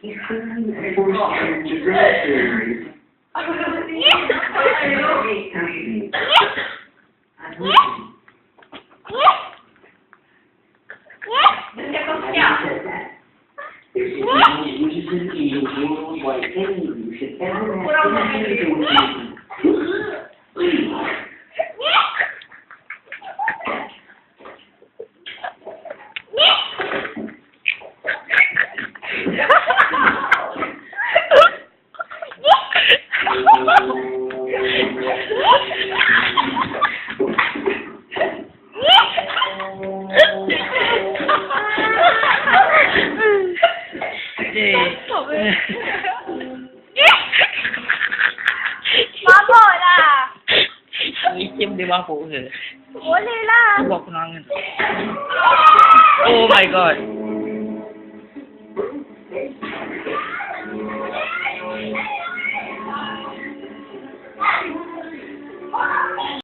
He's clearly forced to dress series. There's no reason in the world why any of you should ever have anything to do with me. Mabuk lah. Ikim dia mabuk ke? Boleh lah. Buat penangan. Oh my god.